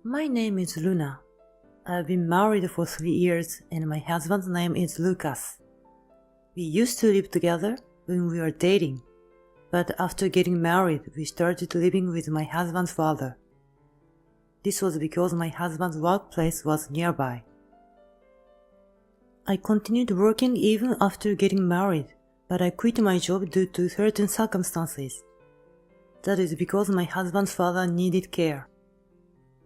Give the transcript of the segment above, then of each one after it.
My name is Luna. I've been married for 3 years and my husband's name is Lucas. We used to live together when we were dating, but after getting married, we started living with my husband's father. This was because my husband's workplace was nearby. I continued working even after getting married, but I quit my job due to certain circumstances. That is because my husband's father needed care.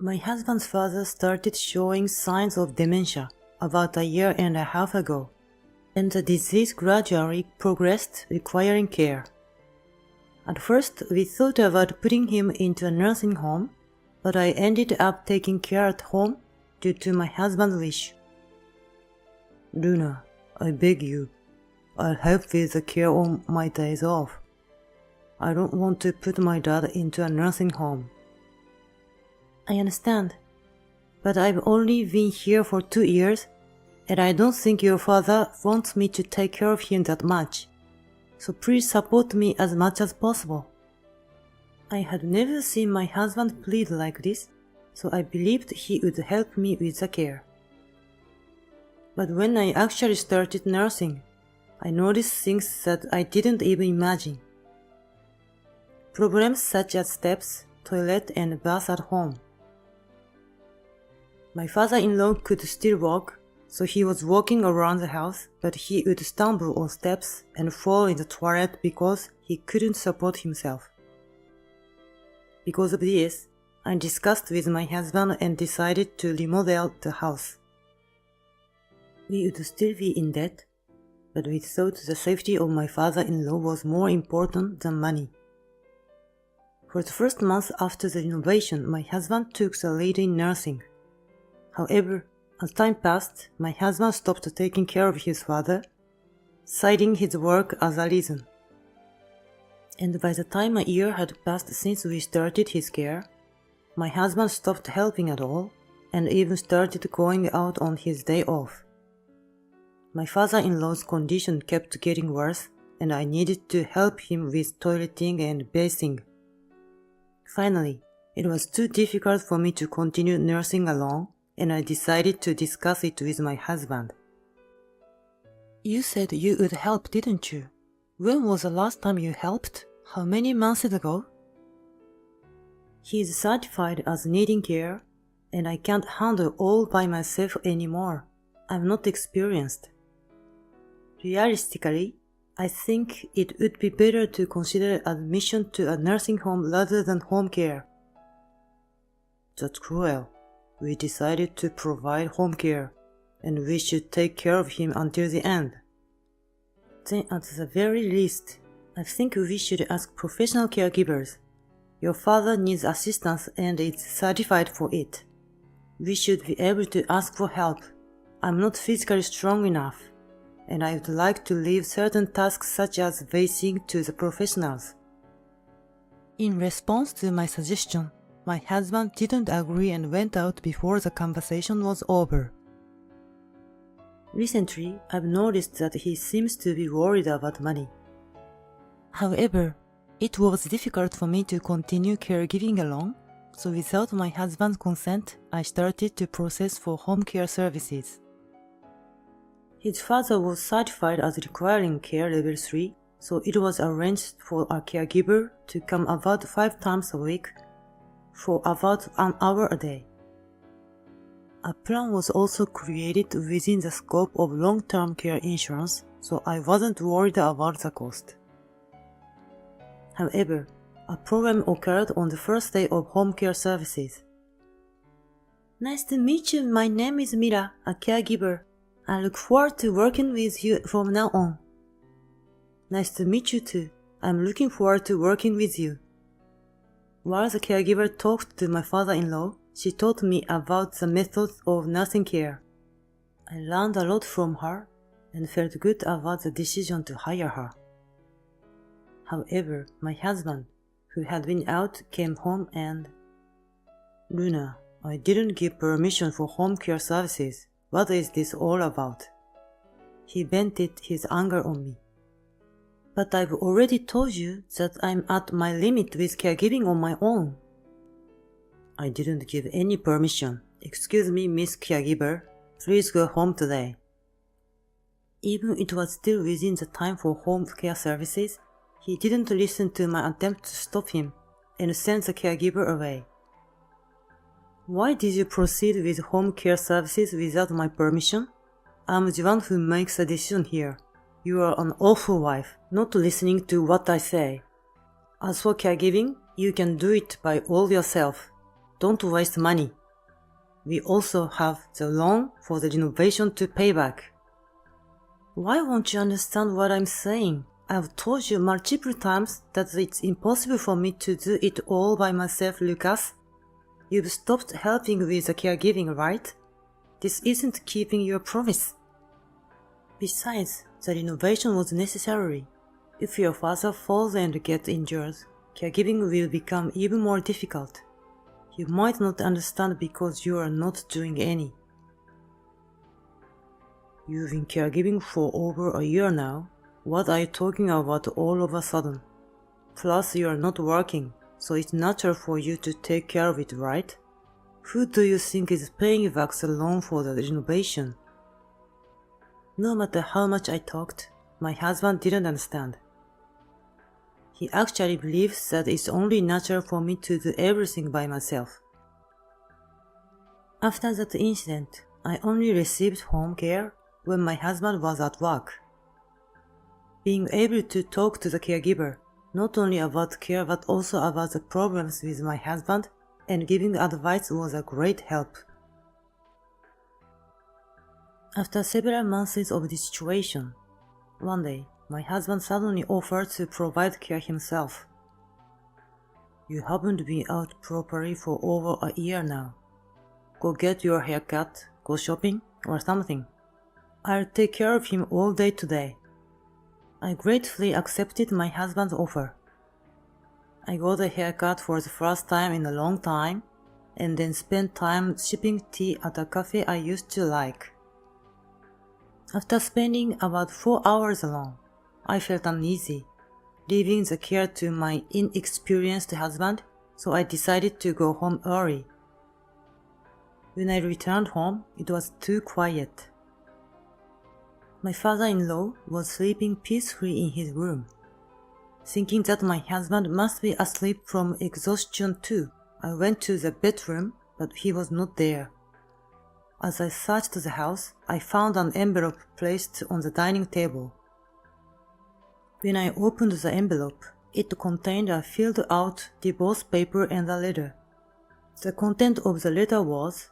My husband's father started showing signs of dementia about a year and a half ago, and the disease gradually progressed, requiring care. At first, we thought about putting him into a nursing home, but I ended up taking care at home due to my husband's wish. Luna, I beg you, I'll help with the care on my days off. I don't want to put my dad into a nursing home. I understand, but I've only been here for 2 years, and I don't think your father wants me to take care of him that much, so please support me as much as possible. I had never seen my husband plead like this, so I believed he would help me with the care. But when I actually started nursing, I noticed things that I didn't even imagine. Problems such as steps, toilet, and bath at home. My father-in-law could still walk, so he was walking around the house, but he would stumble on steps and fall in the toilet because he couldn't support himself. Because of this, I discussed with my husband and decided to remodel the house. We would still be in debt, but we thought the safety of my father-in-law was more important than money. For the first month after the renovation, my husband took the lead in nursing. However, as time passed, my husband stopped taking care of his father, citing his work as a reason. And by the time a year had passed since we started his care, my husband stopped helping at all and even started going out on his day off. My father-in-law's condition kept getting worse, and I needed to help him with toileting and bathing. Finally, it was too difficult for me to continue nursing alone, and I decided to discuss it with my husband. You said you would help, didn't you? When was the last time you helped? How many months ago? He is certified as needing care, and I can't handle all by myself anymore. I'm not experienced. Realistically, I think it would be better to consider admission to a nursing home rather than home care. That's cruel. We decided to provide home care, and we should take care of him until the end. Then at the very least, I think we should ask professional caregivers. Your father needs assistance and is certified for it. We should be able to ask for help. I'm not physically strong enough, and I would like to leave certain tasks such as bathing to the professionals. In response to my suggestion, my husband didn't agree and went out before the conversation was over. Recently, I've noticed that he seems to be worried about money. However, it was difficult for me to continue caregiving alone, so without my husband's consent, I started to process for home care services. His father was certified as requiring care level 3, so it was arranged for a caregiver to come about 5 times a week for about an hour a day. A plan was also created within the scope of long-term care insurance, so I wasn't worried about the cost. However, a problem occurred on the first day of home care services. Nice to meet you, my name is Mira, a caregiver. I look forward to working with you from now on. Nice to meet you too. I'm looking forward to working with you. While the caregiver talked to my father-in-law, she taught me about the methods of nursing care. I learned a lot from her and felt good about the decision to hire her. However, my husband, who had been out, came home and... Luna, I didn't give permission for home care services. What is this all about? He vented his anger on me. But I've already told you that I'm at my limit with caregiving on my own. I didn't give any permission. Excuse me, Miss Caregiver. Please go home today. Even it was still within the time for home care services, he didn't listen to my attempt to stop him and sent the caregiver away. Why did you proceed with home care services without my permission? I'm the one who makes a decision here. You are an awful wife, not listening to what I say. As for caregiving, you can do it by all yourself. Don't waste money. We also have the loan for the renovation to pay back. Why won't you understand what I'm saying? I've told you multiple times that it's impossible for me to do it all by myself, Lucas. You've stopped helping with the caregiving, right? This isn't keeping your promise. Besides, the renovation was necessary. If your father falls and gets injured, caregiving will become even more difficult. You might not understand because you are not doing any. You've been caregiving for over a year now. What are you talking about all of a sudden? Plus, you are not working, so it's natural for you to take care of it, right? Who do you think is paying back the loan for the renovation? No matter how much I talked, my husband didn't understand. He actually believes that it's only natural for me to do everything by myself. After that incident, I only received home care when my husband was at work. Being able to talk to the caregiver, not only about care but also about the problems with my husband, and giving advice was a great help. After several months of this situation, one day, my husband suddenly offered to provide care himself. You haven't been out properly for over a year now. Go get your hair cut, go shopping, or something. I'll take care of him all day today. I gratefully accepted my husband's offer. I got a haircut for the first time in a long time, and then spent time sipping tea at a cafe I used to like. After spending about 4 hours alone, I felt uneasy, leaving the care to my inexperienced husband, so I decided to go home early. When I returned home, it was too quiet. My father-in-law was sleeping peacefully in his room. Thinking that my husband must be asleep from exhaustion too, I went to the bedroom, but he was not there. As I searched the house, I found an envelope placed on the dining table. When I opened the envelope, it contained a filled-out divorce paper and a letter. The content of the letter was,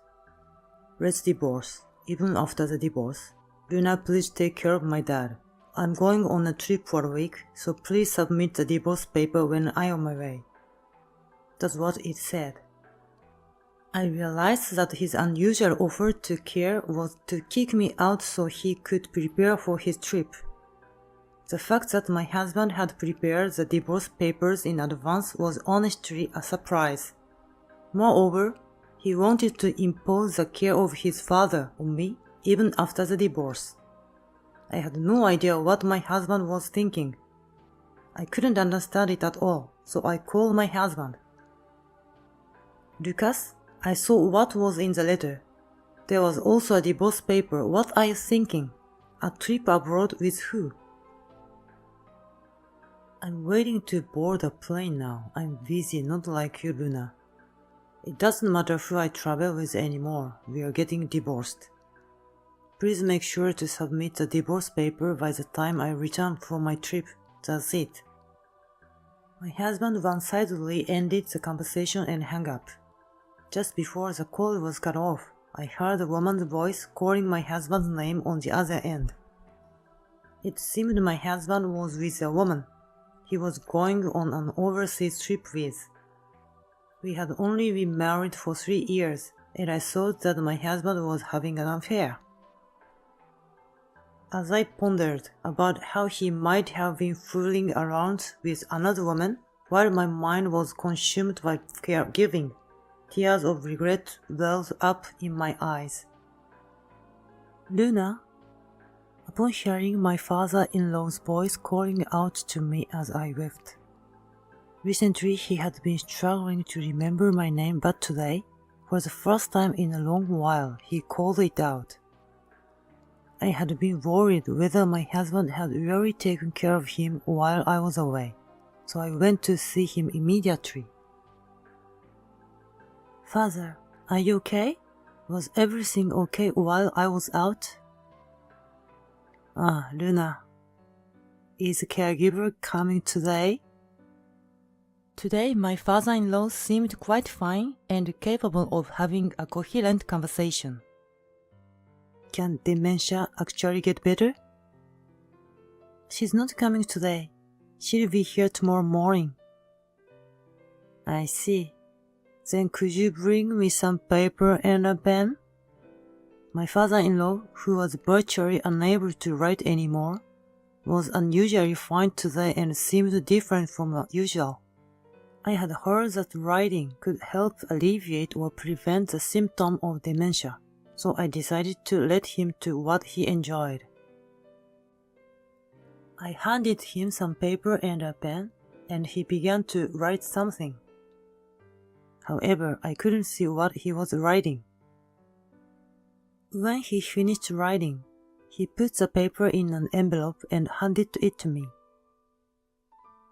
"Let's divorce, even after the divorce. Luna, please take care of my dad. I'm going on a trip for a week, so please submit the divorce paper when I'm on my way." That's what it said. I realized that his unusual offer to care was to kick me out so he could prepare for his trip. The fact that my husband had prepared the divorce papers in advance was honestly a surprise. Moreover, he wanted to impose the care of his father on me even after the divorce. I had no idea what my husband was thinking. I couldn't understand it at all, so I called my husband. "Lucas, I saw what was in the letter. There was also a divorce paper. What are you thinking? A trip abroad with who?" "I'm waiting to board a plane now. I'm busy, not like you, Luna. It doesn't matter who I travel with anymore. We are getting divorced. Please make sure to submit the divorce paper by the time I return from my trip. That's it." My husband one-sidedly ended the conversation and hung up. Just before the call was cut off, I heard a woman's voice calling my husband's name on the other end. It seemed my husband was with a woman he was going on an overseas trip with. We had only been married for 3 years, and I thought that my husband was having an affair. As I pondered about how he might have been fooling around with another woman while my mind was consumed by caregiving, tears of regret welled up in my eyes. "Luna?" Upon hearing my father-in-law's voice calling out to me as I wept, Recently, he had been struggling to remember my name, but today, for the first time in a long while, he called it out. I had been worried whether my husband had really taken care of him while I was away, so I went to see him immediately. "Father, are you okay? Was everything okay while I was out?" "Ah, Luna. Is the caregiver coming today?" Today, my father-in-law seemed quite fine and capable of having a coherent conversation. "Can dementia actually get better?" "She's not coming today. She'll be here tomorrow morning." "I see. Then could you bring me some paper and a pen?" My father-in-law, who was virtually unable to write anymore, was unusually fine today and seemed different from usual. I had heard that writing could help alleviate or prevent the symptom of dementia, so I decided to let him do what he enjoyed. I handed him some paper and a pen, and he began to write something. However, I couldn't see what he was writing. When he finished writing, he put the paper in an envelope and handed it to me.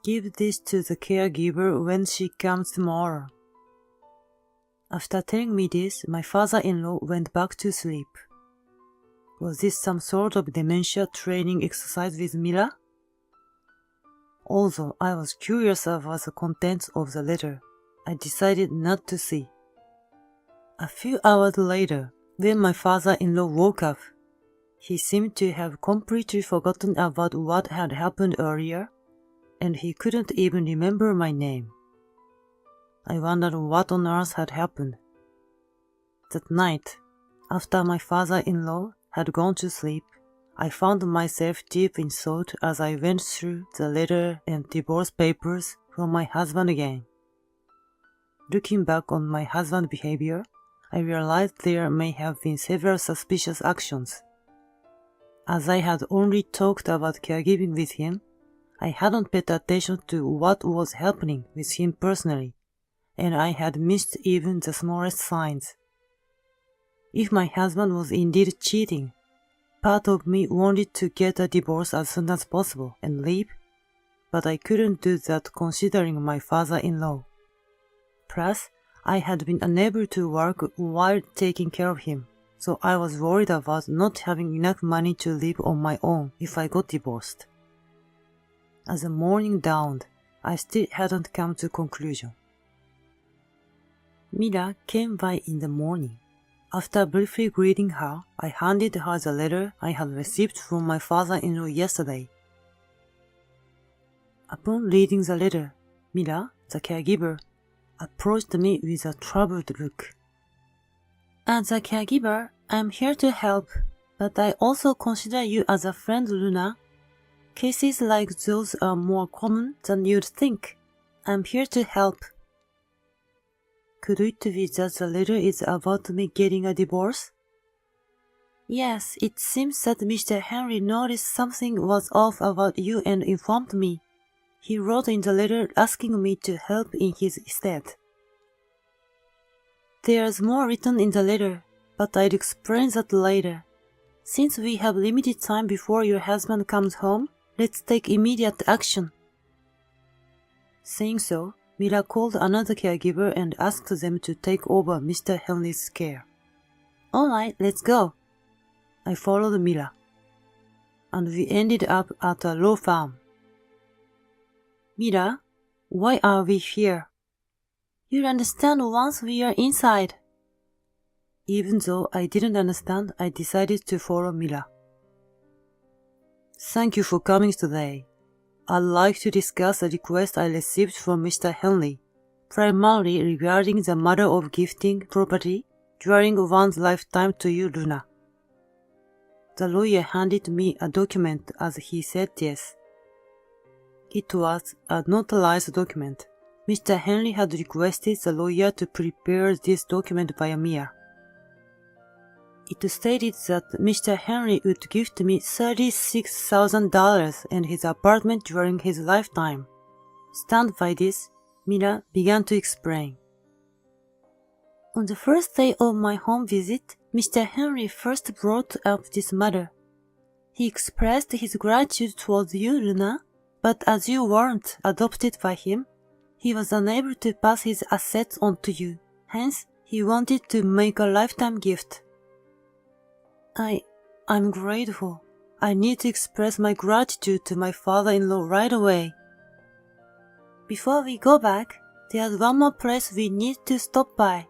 "Give this to the caregiver when she comes tomorrow." After telling me this, my father-in-law went back to sleep. Was this some sort of dementia training exercise with Mila? Although I was curious about the contents of the letter, I decided not to see. A few hours later, when my father-in-law woke up, he seemed to have completely forgotten about what had happened earlier, and he couldn't even remember my name. I wondered what on earth had happened. That night, after my father-in-law had gone to sleep, I found myself deep in thought as I went through the letter and divorce papers from my husband again. Looking back on my husband's behavior, I realized there may have been several suspicious actions. As I had only talked about caregiving with him, I hadn't paid attention to what was happening with him personally, and I had missed even the smallest signs. If my husband was indeed cheating, part of me wanted to get a divorce as soon as possible and leave, but I couldn't do that considering my father-in-law. Plus, I had been unable to work while taking care of him, so I was worried about not having enough money to live on my own if I got divorced. As the morning dawned, I still hadn't come to a conclusion. Mila came by in the morning. After briefly greeting her, I handed her the letter I had received from my father-in-law yesterday. Upon reading the letter, Mila, the caregiver, approached me with a troubled look. "As a caregiver, I'm here to help, but I also consider you as a friend, Luna. Cases like those are more common than you'd think. I'm here to help." Could it be that the letter is about me getting a divorce? "Yes, it seems that Mr. Henry noticed something was off about you and informed me. He wrote in the letter asking me to help in his stead." "There's more written in the letter, but I'll explain that later. Since we have limited time before your husband comes home, let's take immediate action." Saying so, Mila called another caregiver and asked them to take over Mr. Henry's care. "All right, let's go." I followed Mila, and we ended up at a law firm. "Mila, why are we here?" "You'll understand once we are inside." Even though I didn't understand, I decided to follow Mila. "Thank you for coming today. I'd like to discuss a request I received from Mr. Henry, primarily regarding the matter of gifting property during one's lifetime to you, Luna." The lawyer handed me a document as he said yes. It was a notarized document. Mr. Henry had requested the lawyer to prepare this document via Mia. It stated that Mr. Henry would gift me $36,000 and his apartment during his lifetime. Stand by this, Mila began to explain. On the first day of my home visit, Mr. Henry first brought up this matter. He expressed his gratitude towards you, Luna, but as you weren't adopted by him, he was unable to pass his assets on to you. Hence, he wanted to make a lifetime gift. I'm grateful. I need to express my gratitude to my father-in-law right away. Before we go back, there's one more place we need to stop by.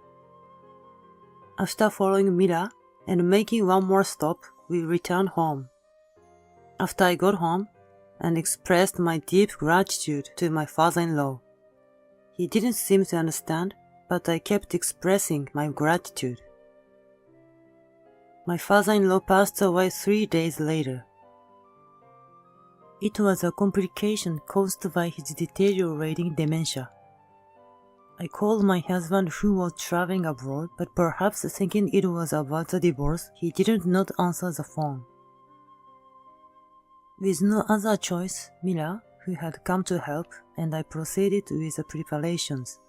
After following Mila and making one more stop, we returned home. After I got home and expressed my deep gratitude to my father-in-law, he didn't seem to understand, but I kept expressing my gratitude. My father-in-law passed away 3 days later. It was a complication caused by his deteriorating dementia. I called my husband who was traveling abroad, but perhaps thinking it was about the divorce, he did not answer the phone. With no other choice, Mila, who had come to help, and I proceeded with the preparations.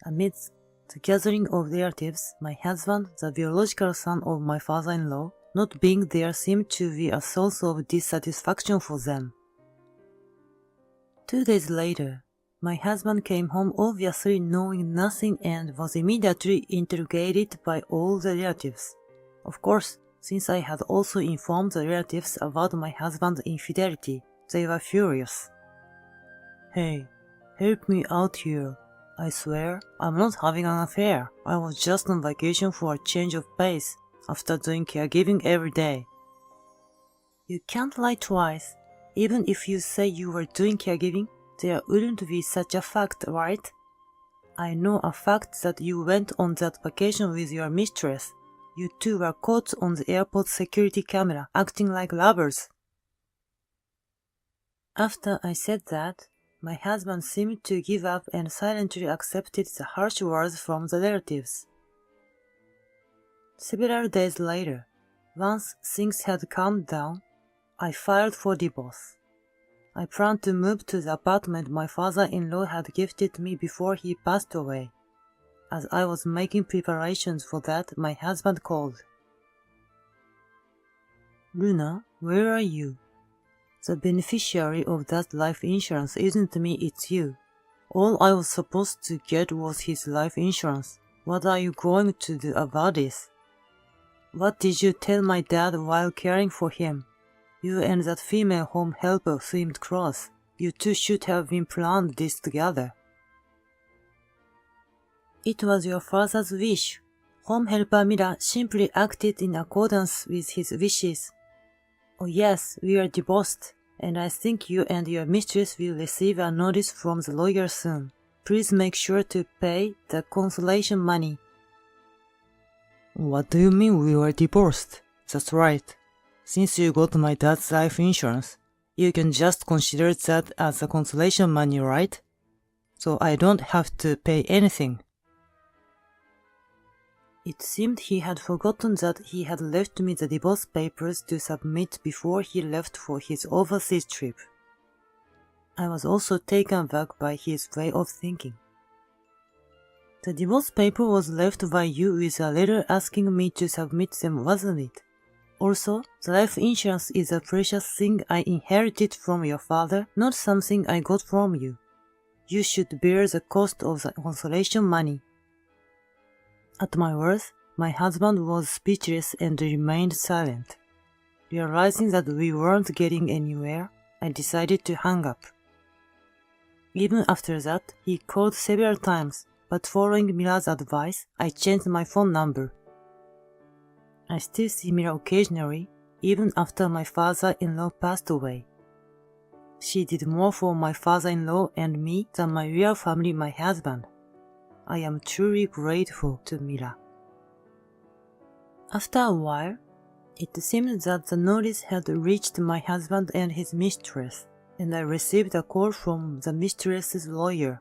Amidst the gathering of relatives, my husband, the biological son of my father-in-law, not being there seemed to be a source of dissatisfaction for them. 2 days later, my husband came home obviously knowing nothing and was immediately interrogated by all the relatives. Of course, since I had also informed the relatives about my husband's infidelity, they were furious. Hey, help me out here. I swear, I'm not having an affair. I was just on vacation for a change of pace after doing caregiving every day. You can't lie twice. Even if you say you were doing caregiving, there wouldn't be such a fact, right? I know a fact that you went on that vacation with your mistress. You two were caught on the airport security camera, acting like lovers. After I said that, my husband seemed to give up and silently accepted the harsh words from the relatives. Several days later, once things had calmed down, I filed for divorce. I planned to move to the apartment my father-in-law had gifted me before he passed away. As I was making preparations for that, my husband called. Luna, where are you? The beneficiary of that life insurance isn't me, it's you. All I was supposed to get was his life insurance. What are you going to do about this? What did you tell my dad while caring for him? You and that female home helper seemed close. You two should have been planned this together. It was your father's wish. Home helper Mila simply acted in accordance with his wishes. Oh yes, we are divorced, and I think you and your mistress will receive a notice from the lawyer soon. Please make sure to pay the consolation money. What do you mean we were divorced? That's right. Since you got my dad's life insurance, you can just consider that as a consolation money, right? So I don't have to pay anything. It seemed he had forgotten that he had left me the divorce papers to submit before he left for his overseas trip. I was also taken aback by his way of thinking. The divorce paper was left by you with a letter asking me to submit them, wasn't it? Also, the life insurance is a precious thing I inherited from your father, not something I got from you. You should bear the cost of the consolation money. At my words, my husband was speechless and remained silent. Realizing that we weren't getting anywhere, I decided to hang up. Even after that, he called several times, but following Mila's advice, I changed my phone number. I still see Mila occasionally, even after my father-in-law passed away. She did more for my father-in-law and me than my real family, my husband. I am truly grateful to Mila. After a while, it seemed that the notice had reached my husband and his mistress, and I received a call from the mistress's lawyer.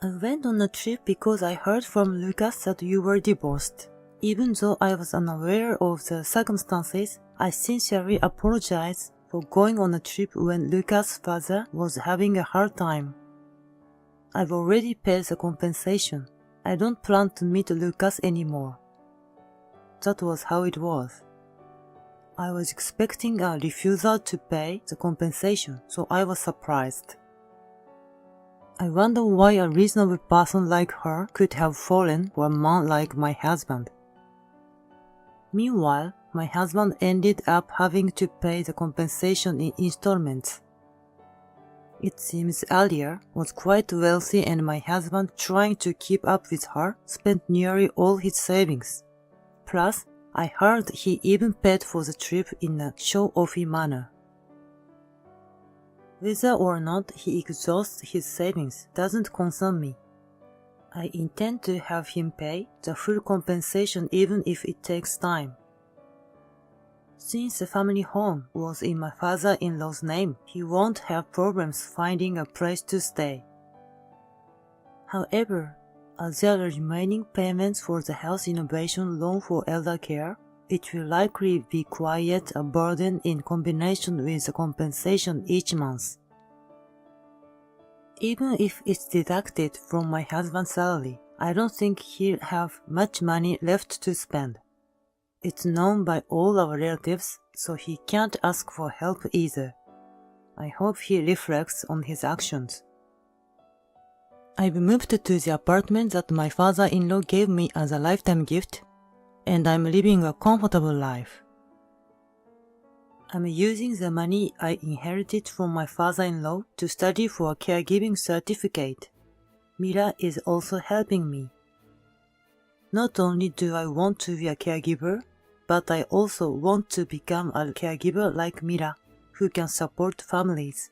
I went on a trip because I heard from Lucas that you were divorced. Even though I was unaware of the circumstances, I sincerely apologize for going on a trip when Lucas' father was having a hard time. I've already paid the compensation. I don't plan to meet Lucas anymore. That was how it was. I was expecting a refusal to pay the compensation, so I was surprised. I wonder why a reasonable person like her could have fallen for a man like my husband. Meanwhile, my husband ended up having to pay the compensation in installments. It seems Alia was quite wealthy and my husband, trying to keep up with her, spent nearly all his savings. Plus, I heard he even paid for the trip in a show-offy manner. Whether or not he exhausts his savings doesn't concern me. I intend to have him pay the full compensation even if it takes time. Since the family home was in my father-in-law's name, he won't have problems finding a place to stay. However, as there are remaining payments for the health innovation loan for elder care, it will likely be quite a burden in combination with the compensation each month. Even if it's deducted from my husband's salary, I don't think he'll have much money left to spend. It's known by all our relatives, so he can't ask for help either. I hope he reflects on his actions. I've moved to the apartment that my father-in-law gave me as a lifetime gift, and I'm living a comfortable life. I'm using the money I inherited from my father-in-law to study for a caregiving certificate. Mira is also helping me. Not only do I want to be a caregiver, but I also want to become a caregiver like Mira, who can support families.